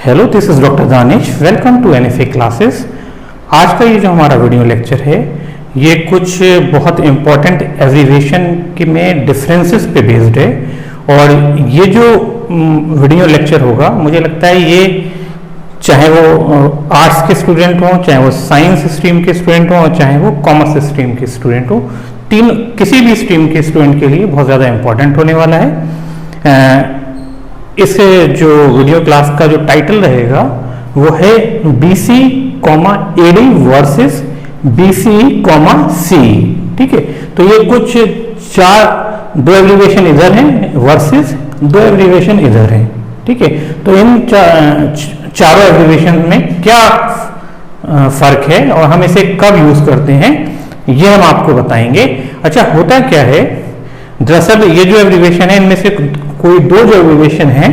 Hello, this is doctor Danish. Welcome to NFA classes. आज का ये जो हमारा वीडियो लेक्चर है ये कुछ बहुत इम्पोर्टेंट एब्रीविएशन के में डिफरेंसेस पे बेस्ड है। और ये जो वीडियो लेक्चर होगा मुझे लगता है ये चाहे वो आर्ट्स के स्टूडेंट हों, चाहे वो साइंस स्ट्रीम के स्टूडेंट हों और चाहे वो कॉमर्स स्ट्रीम के स्टूडेंट हों, किसी भी स्ट्रीम के स्टूडेंट के लिए बहुत ज़्यादा इम्पोर्टेंट होने वाला है। इस जो वीडियो क्लास का जो टाइटल रहेगा वो है BC, AD versus BC, CE। ठीक है, तो ये कुछ दो एब्रीविएशन इधर हैं वर्सेस दो एब्रीविएशन इधर हैं। ठीक है, तो इन चारों एब्रीविएशन में क्या फर्क है और हम इसे कब यूज करते हैं ये हम आपको बताएंगे। अच्छा, होता क्या है, दरअसल ये जो एब्रीविएशन है इनमें से कोई दो जो एब्रीविएशन है,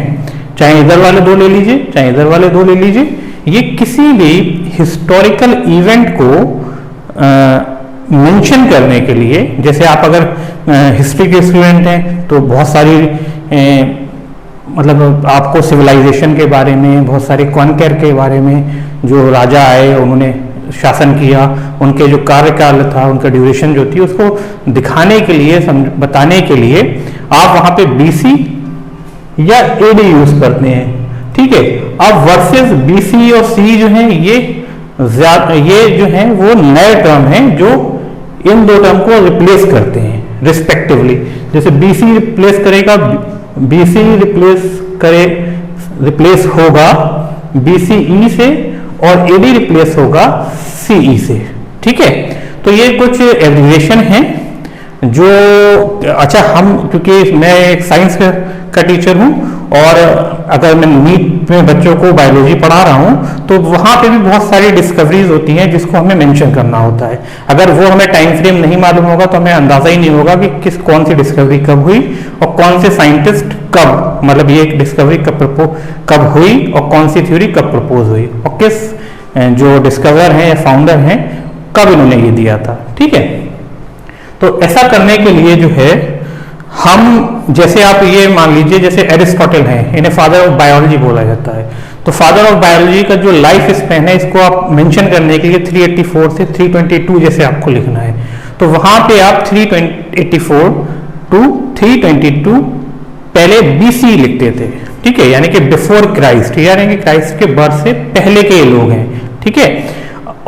चाहे इधर वाले दो ले लीजिए चाहे इधर वाले दो ले लीजिए, ये किसी भी हिस्टोरिकल इवेंट को मेंशन करने के लिए, जैसे आप अगर हिस्ट्री के स्टूडेंट हैं तो बहुत सारी मतलब आपको सिविलाइजेशन के बारे में, बहुत सारे कॉन्कर के बारे में, जो राजा आए उन्होंने शासन किया, उनके जो कार्यकाल था, उनका ड्यूरेशन जो थी उसको दिखाने के लिए, बताने के लिए आप वहां पे BC या AD यूज करते हैं। ठीक है, अब वर्सेस BC और CE जो है ये जो है वो नए टर्म हैं जो इन दो टर्म को रिप्लेस करते हैं रिस्पेक्टिवली। जैसे BC रिप्लेस करेगा, BC रिप्लेस होगा BCE से और AD रिप्लेस होगा CE से। ठीक है, तो ये कुछ एब्रीविएशन हैं जो, अच्छा, हम क्योंकि मैं एक साइंस का टीचर हूं और अगर मैं नीट में बच्चों को बायोलॉजी पढ़ा रहा हूं तो वहां पे भी बहुत सारी डिस्कवरीज होती हैं जिसको हमें मेंशन करना होता है। अगर वो हमें टाइम फ्रेम नहीं मालूम होगा तो हमें अंदाजा ही नहीं होगा कि कौन सी डिस्कवरी कब हुई और कौन से साइंटिस्ट कब, मतलब ये डिस्कवरी कब हुई और कौन सी थ्योरी कब प्रपोज हुई और किस जो डिस्कवर हैं या फाउंडर हैं कब इन्होंने ये दिया था। ठीक है, तो ऐसा करने के लिए जो है हम, जैसे आप ये मान लीजिए जैसे एरिस्टोटल हैं, इन्हें फादर ऑफ बायोलॉजी बोला जाता है। तो फादर ऑफ बायोलॉजी का जो लाइफ स्पैन है इसको आप मेंशन करने के लिए 384 से 322 जैसे आपको लिखना है, तो वहां पे आप 384 टू 322 पहले BC लिखते थे। ठीक है, यानी कि बिफोर क्राइस्ट, यानी कि क्राइस्ट के बर्थ से पहले के लोग हैं। ठीक है,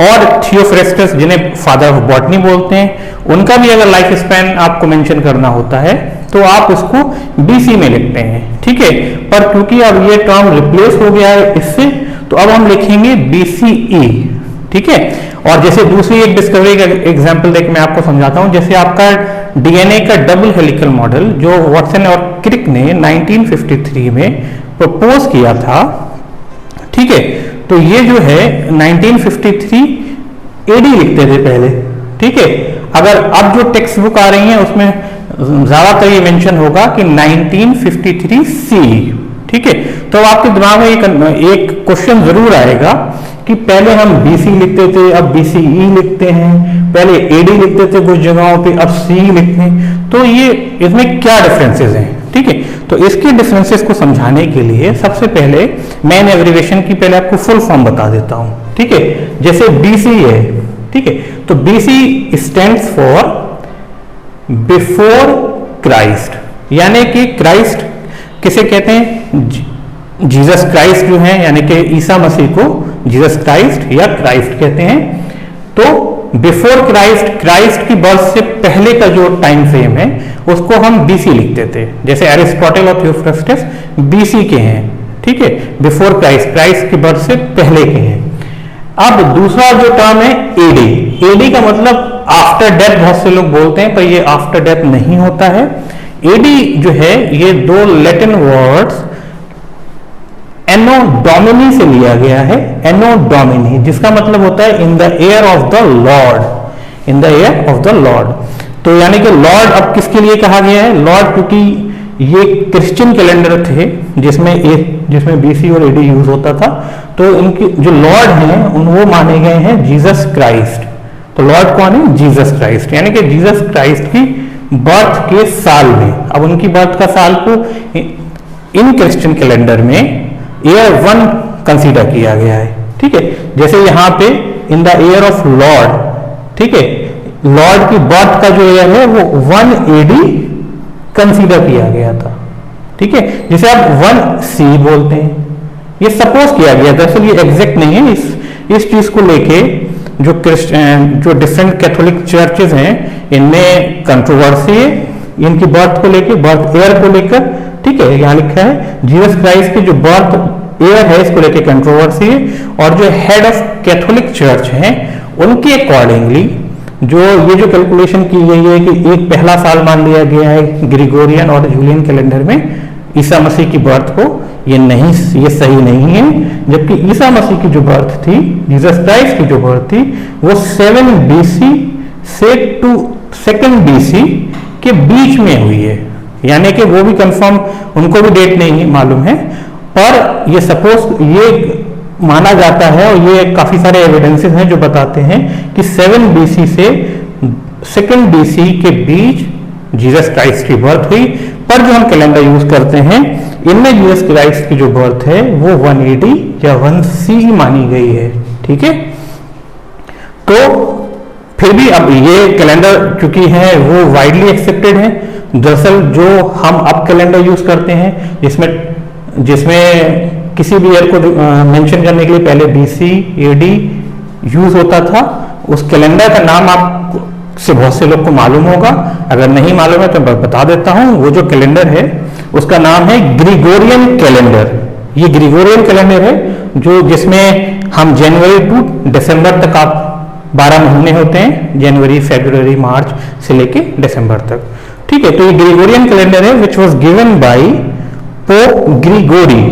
और थियोफ्रेस्टस जिन्हें फादर ऑफ बॉटनी बोलते हैं, उनका भी अगर लाइफ स्पैन आपको मेंशन करना होता है तो आप उसको BC में लिखते हैं। ठीक है, पर क्योंकि अब ये टर्म रिप्लेस हो गया है इससे, तो अब हम लिखेंगे BCE। ठीक है, और जैसे दूसरी एक डिस्कवरी का एग्जांपल देख मैं आपको समझाता हूं। जैसे आपका DNA का डबल हेलिकल मॉडल जो वॉटसन और क्रिक ने 1953 में प्रपोज किया था। ठीक है, तो ये जो है 1953 AD लिखते थे पहले। ठीक है, अगर अब जो टेक्स्ट बुक आ रही है उसमें ज्यादातर ये मेंशन होगा कि 1953 CE। ठीक है, तो आपके दिमाग में एक क्वेश्चन जरूर आएगा कि पहले हम BC लिखते थे, अब BCE लिखते हैं, पहले AD लिखते थे कुछ जगहों पे, अब CE लिखते हैं, तो ये इसमें क्या डिफरेंसेस हैं। ठीक है, तो इसके डिफरेंसेस को समझाने के लिए सबसे पहले मैं इन एब्रीविएशन की पहले आपको फुल फॉर्म बता देता हूं। ठीक है, जैसे BC है, ठीक है, तो BC stands for before Christ, यानी कि क्राइस्ट किसे कहते हैं, जीसस क्राइस्ट जो है, यानी कि ईसा मसीह को जीसस क्राइस्ट या क्राइस्ट कहते हैं। तो बिफोर क्राइस्ट की बर्थ से पहले का जो टाइम फ्रेम है उसको हम BC लिखते थे। जैसे एरिस्टोटल और थियोफ्रेस्टस BC के हैं। ठीक है, बिफोर क्राइस्ट की बर्थ से पहले के हैं। अब दूसरा जो टर्म है AD का मतलब आफ्टर डेथ, बहुत से लोग बोलते हैं पर ये आफ्टर डेथ नहीं होता है। AD जो है ये दो लैटिन वर्ड्स एनो डोमिनी से लिया गया है। एनो डोमिनी जिसका मतलब होता है in the year of the Lord, in the year of the Lord. तो यानी कि लॉर्ड अब किसके लिए कहा गया है, लॉर्ड, क्योंकि ये क्रिश्चियन कैलेंडर थे जिसमें BC और AD यूज होता था। तो इनके जो लॉर्ड हैं वो माने गए हैं जीसस क्राइस्ट। तो लॉर्ड कौन है, जीसस क्राइस्ट, यानी कि जीसस क्राइस्ट की बर्थ के साल में। अब उनकी बर्थ का साल को इन क्रिश्चियन कैलेंडर में ईयर 1 कंसीडर किया गया है। ठीक है, जैसे यहाँ पे in the year of Lord, ठीक है, लॉर्ड की बर्थ का जो ईयर है वो 1 AD कंसीडर किया गया था। ठीक है, जिसे आप 1 C बोलते हैं, ये सपोज किया गया, दरअसल ये एग्जैक्ट नहीं है। इस चीज को लेके जो डिफरेंट कैथोलिक चर्चेज हैं इनमें कंट्रोवर्सी है, इनकी बर्थ को लेके, बर्थ ईयर को लेकर। ठीक है, यहाँ लिखा है जीसस क्राइस्ट की जो बर्थ ईयर है इसको लेके कंट्रोवर्सी है, और जो हेड ऑफ कैथोलिक चर्च हैं उनके अकॉर्डिंगली जो ये जो कैलकुलेशन की गई है कि एक पहला साल मान लिया गया है ग्रिगोरियन और जूलियन कैलेंडर में ईसा मसीह की बर्थ को, ये सही नहीं है। जबकि ईसा मसीह की जो बर्थ थी, जीसस क्राइस्ट की जो बर्थ थी, वो 7 BC से 2 BC के बीच में हुई है, यानी कि वो भी कंफर्म, उनको भी डेट नहीं मालूम है, पर ये सपोज ये माना जाता है, और ये काफी सारे एविडेंसेस हैं जो बताते हैं कि 7 BC से 2 BC के बीच जीसस क्राइस्ट की बर्थ हुई। पर जो हम कैलेंडर यूज करते हैं इनमें जीसस क्राइस्ट की जो बर्थ है वो 1 AD या 1 C मानी गई है। ठीक है, तो फिर भी अब ये कैलेंडर चूंकि है वो वाइडली एक्सेप्टेड है। दरअसल जो हम अब कैलेंडर यूज करते हैं जिसमें किसी भी ईयर को मेंशन करने के लिए पहले BC AD यूज होता था, उस कैलेंडर का नाम आप से बहुत से लोग को मालूम होगा, अगर नहीं मालूम है तो मैं बता देता हूं। वो जो कैलेंडर है उसका नाम है ग्रिगोरियन कैलेंडर। ये ग्रिगोरियन कैलेंडर है जो जिसमें हम जनवरी टू दिसंबर तक, आप 12 महीने होते हैं, जनवरी फरवरी मार्च से लेके दिसंबर तक। ठीक है, तो ये ग्रिगोरियन कैलेंडर है which was given by Pope Gregory.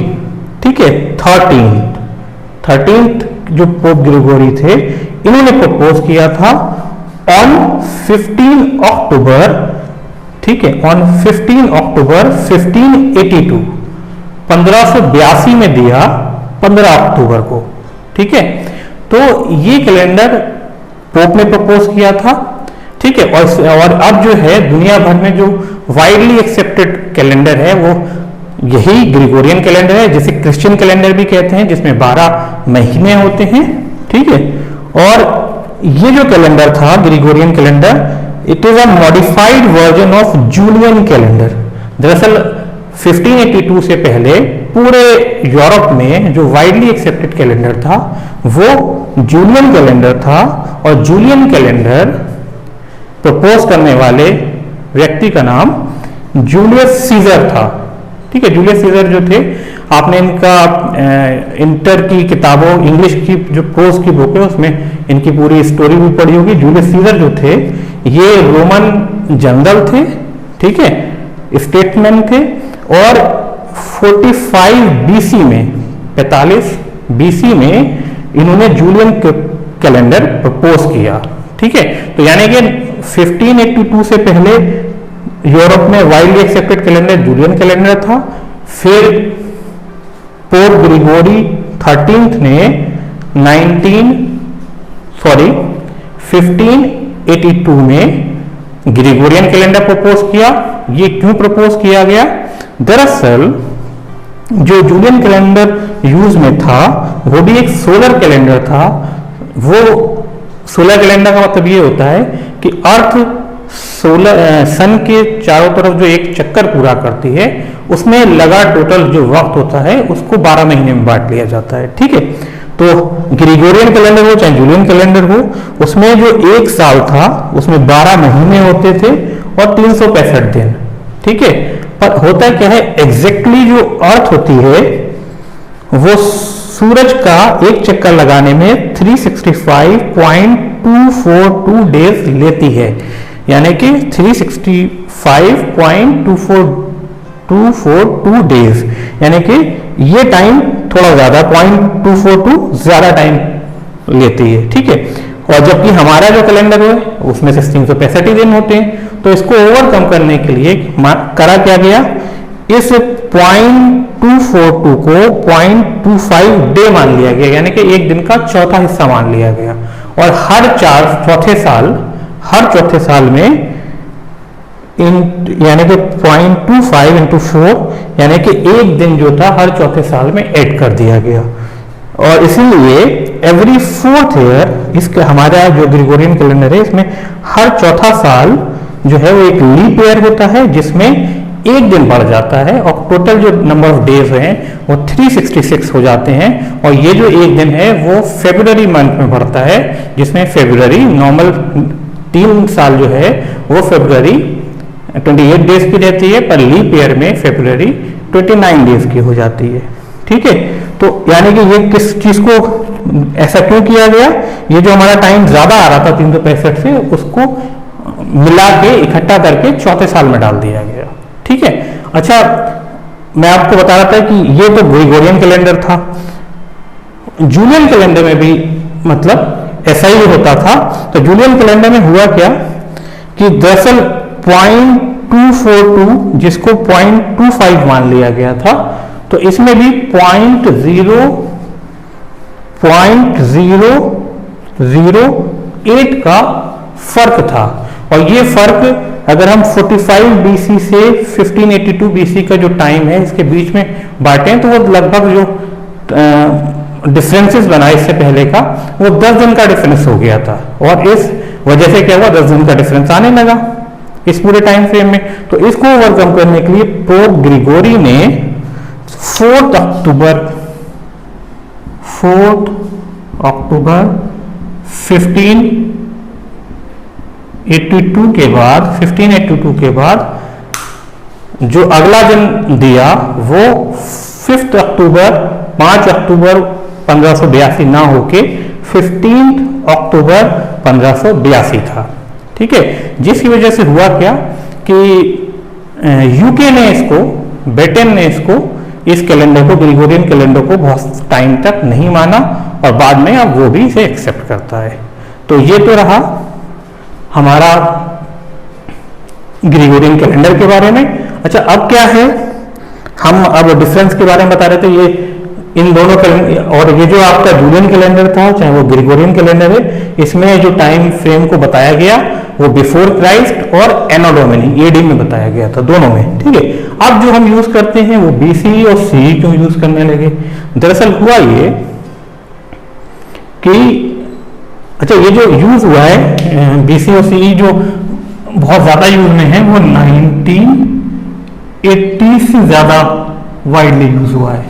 ठीक है, 13th जो पोप ग्रिगोरी थे इन्होंने प्रपोज किया था ऑन 15 अक्टूबर। ठीक है, ऑन 15 अक्टूबर 1582, 1582 में दिया 15 अक्टूबर को। ठीक है, तो ये कैलेंडर पोप ने प्रपोज किया था। ठीक है, और अब जो है दुनिया भर में जो वाइडली एक्सेप्टेड कैलेंडर है वो यही ग्रिगोरियन कैलेंडर है, जिसे क्रिश्चियन कैलेंडर भी कहते हैं, जिसमें 12 महीने होते हैं। ठीक है, और ये जो कैलेंडर था Gregorian calendar, it is a modified version of Julian calendar. दरअसल 1582 से पहले पूरे यूरोप में जो वाइडली एक्सेप्टेड कैलेंडर था वो जूलियन कैलेंडर था, और जूलियन कैलेंडर प्रपोज करने वाले व्यक्ति का नाम जूलियस सीजर था। ठीक है, जूलियस सीजर जो थे, आपने इनका इंटर की किताबों, इंग्लिश की जो प्रोज की बुक है उसमें इनकी पूरी स्टोरी भी पढ़ी होगी। जूलियस सीजर जो थे ये रोमन जनरल थे। ठीक है, स्टेटमैन थे, और 45 BC में, 45 BC में इन्होंने जूलियन कैलेंडर प्रपोज किया। ठीक है, तो यानी कि 1582 से पहले यूरोप में widely accepted calendar Julian calendar था। फिर पोप ग्रिगोरी 13th ने 1582 में ग्रिगोरियन कैलेंडर प्रपोज किया। ये क्यों प्रपोज किया गया? दरअसल जो जूलियन कैलेंडर यूज में था वो भी एक सोलर कैलेंडर था। वो सोलर कैलेंडर का मतलब ये होता है कि अर्थ सन के चारों तरफ जो एक चक्कर पूरा करती है उसमें लगा टोटल जो वक्त होता है उसको 12 महीने में बांट लिया जाता है। ठीक है, तो ग्रिगोरियन कैलेंडर हो चाहे जूलियन कैलेंडर हो, उसमें जो एक साल था उसमें 12 महीने होते थे और 365 दिन। ठीक है, पर होता क्या है, एग्जैक्टली जो अर्थ होती है वो सूरज का एक चक्कर लगाने में 365.242 डेज लेती है, यानी कि 365.242 डेज, यानी कि ये टाइम थोड़ा ज्यादा 0.242 ज्यादा टाइम लेती है। ठीक है, और जबकि हमारा जो कैलेंडर है उसमें से 365 दिन होते हैं। तो इसको ओवरकम करने के लिए करा क्या गया, इस 0.242 को 0.25 डे मान लिया गया, यानी कि एक दिन का चौथा हिस्सा मान लिया गया। और हर चौथे साल में यानी कि 0.25 into 4 यानी कि एक दिन जो था हर चौथे साल में ऐड कर दिया गया। और इसीलिए एवरी 4th ईयर इसके हमारा जो ग्रेगोरियन कैलेंडर है इसमें हर चौथा साल जो है वो एक लीप ईयर होता है जिसमें एक दिन बढ़ जाता है और टोटल जो नंबर ऑफ डेज हैं वो 366 हो जाते हैं। और ये जो एक दिन है वो फरवरी मंथ में बढ़ता है जिसमें फरवरी नॉर्मल 3 साल जो है वो फरवरी 28 डेज की रहती है, पर लीप ईयर में फरवरी 29 डेज की हो जाती है। ठीक है, तो यानी कि ये किस चीज को ऐसा क्यों किया गया, ये जो हमारा टाइम ज्यादा आ रहा था 365 से उसको मिला के इकट्ठा करके चौथे साल में डाल दिया गया। ठीक है, अच्छा मैं आपको बता रहा था कि ये तो ग्रेगोरियन कैलेंडर था, जूलियन कैलेंडर में भी मतलब ऐसा ही होता था। तो जूलियन कैलेंडर में हुआ क्या कि दरअसल 0.242 जिसको 0.25 मान लिया गया था, तो इसमें भी 0.008 का फर्क था। और ये फर्क अगर हम 45 BC से 1582 BC का जो टाइम है इसके बीच में बांटें तो वो लगभग जो डिफरेंसेस बना इससे पहले का वो 10 दिन का डिफरेंस हो गया था। और इस वजह से क्या हुआ, 10 दिन का डिफरेंस आने लगा इस पूरे टाइम फ्रेम में। तो इसको ओवरकम करने के लिए पोप ग्रिगोरी ने 4 अक्टूबर 1582 के बाद जो अगला दिन दिया वो 5 अक्टूबर 1582 ना होके 15 अक्टूबर 1582 था। ठीक है, जिसकी वजह से हुआ क्या कि यूके ने इसको, ब्रिटेन ने इसको, इस कैलेंडर को, ग्रेगोरियन कैलेंडर को बहुत टाइम तक नहीं माना और बाद में अब वो भी इसे एक्सेप्ट करता है। तो ये तो रहा हमारा ग्रेगोरियन कैलेंडर के बारे में। अच्छा, अब क्या है, हम अब डिफरेंस के बारे में बता रहे थे। ये इन दोनों कैलेंडर और ये जो आपका जूलियन कैलेंडर था चाहे वो ग्रेगोरियन कैलेंडर है, इसमें जो टाइम फ्रेम को बताया गया वो बिफोर क्राइस्ट और एनो डोमिनी एडी में बताया गया था, दोनों में। ठीक है, अब जो हम यूज करते हैं वो बीसी और सी क्यों यूज करने लगे। दरअसल हुआ ये कि अच्छा, ये जो यूज हुआ है बीसी और सी जो बहुत ज्यादा यूज में है वो 1980 से ज्यादा वाइडली यूज हुआ है।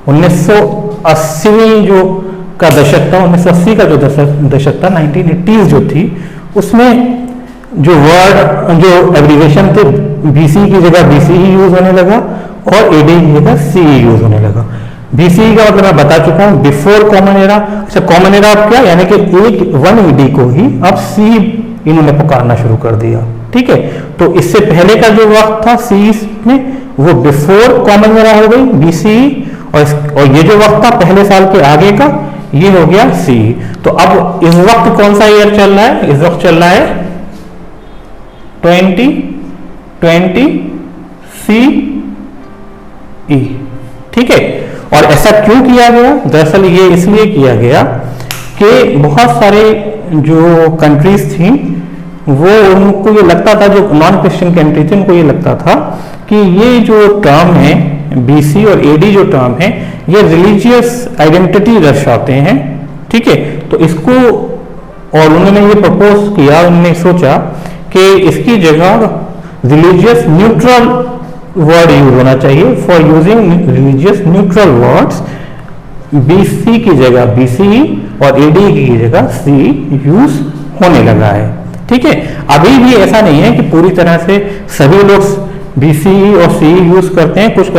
1980 जो का दशक था, 1980 का जो दशक था, 1980s जो थी, उसमें जो वर्ड जो एब्रिविएशन थे बीसी की जगह बीसी ही यूज होने लगा और एडी की जगह सी यूज होने लगा। बीसी का मतलब मैं बता चुका हूं, बिफोर कॉमन एरा। अच्छा, कॉमन एरा अब क्या, यानी कि 1 एडी को ही अब सी इन्होंने पुकारना शुरू कर दिया। ठीक है, तो इससे पहले का जो वक्त था सी में वो बिफोर कॉमन एरा हो गई बीसी, और ये जो वक्त था पहले साल के आगे का ये हो गया सी। तो अब इस वक्त कौन सा ईयर चल रहा है, इस वक्त चल रहा है 2020 CE। ठीक है, और ऐसा क्यों किया गया, दरअसल ये इसलिए किया गया कि बहुत सारे जो कंट्रीज थी वो उनको ये लगता था, जो नॉन क्रिश्चियन कंट्री थी उनको ये लगता था कि ये जो टर्म है बीसी और एडी जो टर्म है ये रिलीजियस आइडेंटिटी दर्शाते हैं। ठीक है, तो इसको, और उन्होंने ये प्रपोज किया, उन्होंने सोचा कि इसकी जगह रिलीजियस न्यूट्रल वर्ड यूज होना चाहिए। For using religious neutral words BC की जगह बीसी और एडी की जगह सी यूज होने लगा है। ठीक है, अभी भी ऐसा नहीं है कि पूरी तरह से सभी लोग बीसी और सी यूज करते हैं। कुछ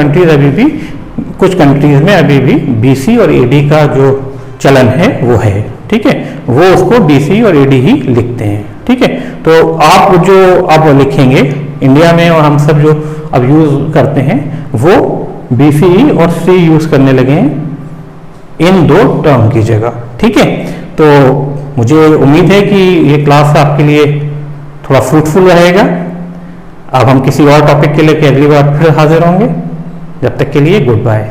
कंट्रीज में अभी भी बीसी और एडी का जो चलन है वो है। ठीक है, वो उसको बीसी और एडी ही लिखते हैं। ठीक है, तो आप जो अब लिखेंगे इंडिया में और हम सब जो अब यूज करते हैं वो बीसी और सी यूज करने लगे हैं इन 2 टर्म की जगह। ठीक है, तो मुझे उम्मीद है कि ये क्लास आपके लिए थोड़ा फ्रूटफुल रहेगा। अब हम किसी और टॉपिक के लिए अगली बार फिर हाजिर होंगे। जब तक के लिए गुड बाय।